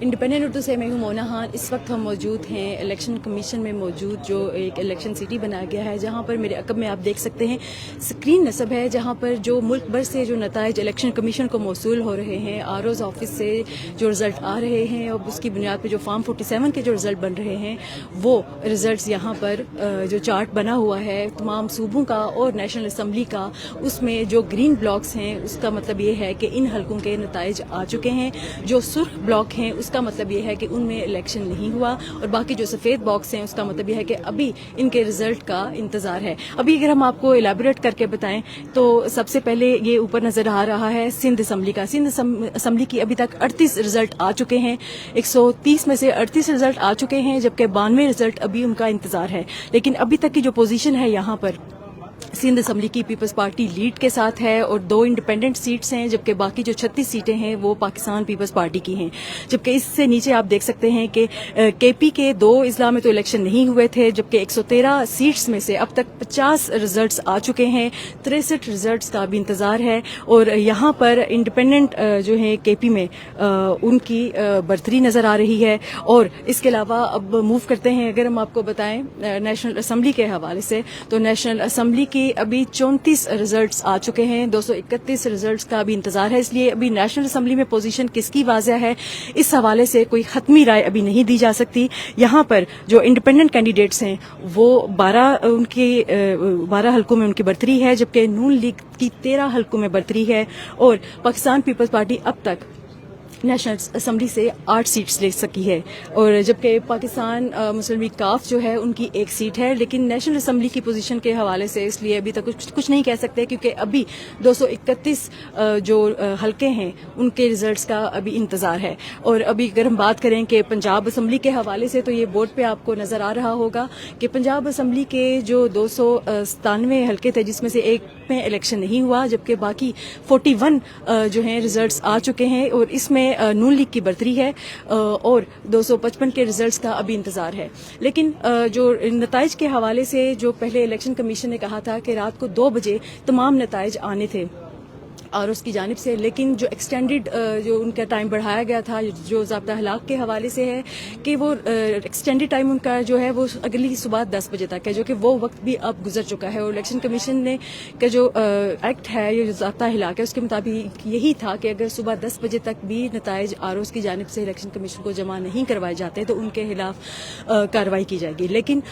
Independent Urdu से मैं हूँ मोना खान। इस वक्त हम मौजूद हैं इलेक्शन कमीशन में मौजूद जो एक इलेक्शन सिटी बनाया गया है, जहाँ पर मेरे अकब में आप देख सकते हैं स्क्रीन नस्ब है, जहाँ पर जो मुल्क भर से जो नताइज इलेक्शन कमीशन को मौसूल हो रहे हैं, आरओज़ ऑफिस से जो रिज़ल्ट आ रहे हैं और उसकी बुनियाद पर जो फॉर्म 47 के जो रिज़ल्ट बन रहे हैं वो रिज़ल्ट यहाँ पर जो चार्ट बना हुआ है तमाम सूबों का और नेशनल असम्बली का, उसमें जो ग्रीन ब्लॉक्स हैं उसका मतलब ये है कि इन हलकों के नताइज आ चुके हैं। जो सुर्ख ब्लॉक हैं उसका मतलब ये है कि उनमें इलेक्शन नहीं हुआ, और बाकी जो सफ़ेद बॉक्स हैं उसका मतलब ये है कि अभी इनके रिजल्ट का इंतज़ार है। अभी अगर हम आपको इलेबोरेट करके बताएं तो सबसे पहले ये ऊपर नज़र आ रहा है सिंध असम्बली का। सिंध असम्बली की अभी तक 38 रिजल्ट आ चुके हैं, 130 में से 38 रिजल्ट आ चुके हैं, जबकि 92 रिजल्ट अभी उनका इंतज़ार है। लेकिन अभी तक की जो पोजीशन है यहाँ पर सिंध असम्बली की पीपल्स पार्टी लीड के साथ है और 2 इंडिपेंडेंट सीट्स हैं, जबकि बाकी जो 36 सीटें हैं वो पाकिस्तान पीपल्स पार्टी की हैं। जबकि इससे नीचे आप देख सकते हैं कि केपी के 2 अजला में तो इलेक्शन नहीं हुए थे, जबकि 113 सीट्स में से अब तक 50 रिजल्ट्स आ चुके हैं, 63 रिजल्ट्स का भी इंतज़ार है। और यहाँ पर इंडिपेंडेंट जो है केपी में उनकी बर्तरी नज़र आ रही है। और इसके अलावा अब मूव करते हैं, अगर हम आपको बताएं नेशनल असम्बली के हवाले से, तो नेशनल असम्बली की अभी 34 रिजल्ट्स आ चुके हैं, 231 रिजल्ट्स का अभी इंतजार है। इसलिए अभी नेशनल असम्बली में पोजीशन किसकी वाज़ह है इस हवाले से कोई खत्मी राय अभी नहीं दी जा सकती। यहाँ पर जो इंडिपेंडेंट कैंडिडेट्स हैं वो 12 हलकों में उनकी बर्तरी है, जबकि नून लीग की 13 हलकों में बर्तरी है। और पाकिस्तान पीपल्स पार्टी अब तक नेशनल असम्बली से 8 सीट्स ले सकी है, और जबकि पाकिस्तान मुस्लिम लीग काफ जो है उनकी 1 सीट है। लेकिन नेशनल असम्बली की पोजीशन के हवाले से इसलिए अभी तक कुछ नहीं कह सकते, क्योंकि अभी 231 जो हलके हैं उनके रिजल्ट्स का अभी इंतज़ार है। और अभी अगर हम बात करें कि पंजाब असम्बली के हवाले से, तो ये बोर्ड पे आपको नज़र आ रहा होगा कि पंजाब असम्बली के जो 297 हलके थे जिसमें से एक में इलेक्शन नहीं हुआ, जबकि बाकी 41 जो हैं रिजल्ट्स आ चुके हैं, और इसमें नून लीग की बर्तरी है और 255 के रिजल्ट्स का अभी इंतजार है। लेकिन जो नताइज के हवाले से जो पहले इलेक्शन कमीशन ने कहा था कि रात को 2 बजे तमाम नताइज आने थे आरओज़ की जानिब से, लेकिन जो एक्सटेंडेड जो उनका टाइम बढ़ाया गया था जो ज़ाब्ता हलाक के हवाले से है कि वो एक्सटेंडेड टाइम उनका जो है वो अगली सुबह 10 बजे तक है, जो कि वो वक्त भी अब गुजर चुका है। और इलेक्शन कमीशन ने का जो एक्ट है, ये जो ज़ाब्ता हलाक है, उसके मुताबिक यही था कि अगर सुबह 10 बजे तक भी नताइज आरओज़ की जानिब से इलेक्शन कमीशन को जमा नहीं करवाए जाते तो उनके खिलाफ कार्रवाई की जाएगी। लेकिन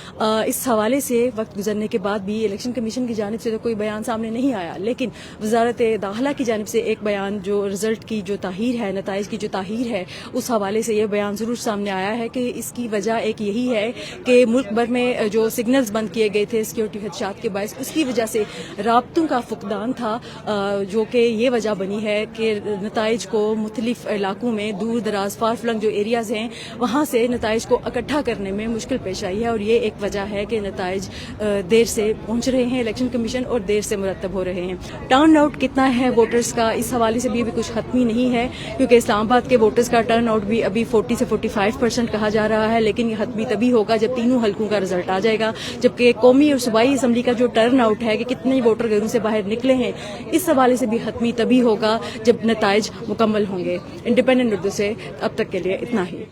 इस हवाले से वक्त गुजरने के बाद भी इलेक्शन कमीशन की जानिब से तो कोई बयान सामने नहीं आया, लेकिन वजारत दाखिला की जानिब से एक बयान जो रिजल्ट की जो ताहीर है, नताइज की जो ताहीर है, उस हवाले से ये बयान ज़रूर सामने आया है कि इसकी वजह एक यही है कि मुल्क भर में जो सिग्नल्स बंद किए गए थे सिक्योरिटी खदशात के बायस, उसकी वजह से राब्तों का फुकदान था, जो कि ये वजह बनी है कि नताइज को मुख्तलिफ इलाकों में दूर दराज फार फ्लंग जो एरियाज़ हैं वहाँ से नताइज को इकट्ठा करने में मुश्किल पेश आई है। और ये एक वजह है कि नताइज देर से पहुँच रहे हैं इलेक्शन कमीशन और देर से मुरतब हो रहे हैं। टर्न आउट कितना है वोटर्स का, इस हवाले से भी अभी कुछ खत्मी नहीं है, क्योंकि इस्लामाबाद के वोटर्स का टर्न आउट भी अभी 40 से 45% कहा जा रहा है। लेकिन ये खत्मी तभी होगा जब तीनों हलकों का रिजल्ट आ जाएगा। जबकि कौमी और सूबाई असम्बली का जो टर्न आउट है कि कितने वोटर घरों से बाहर निकले हैं, इस हवाले से भी खत्मी तभी होगा जब नताइज मुकम्मल होंगे। इंडिपेंडेंट उर्दू से अब तक के लिए इतना ही।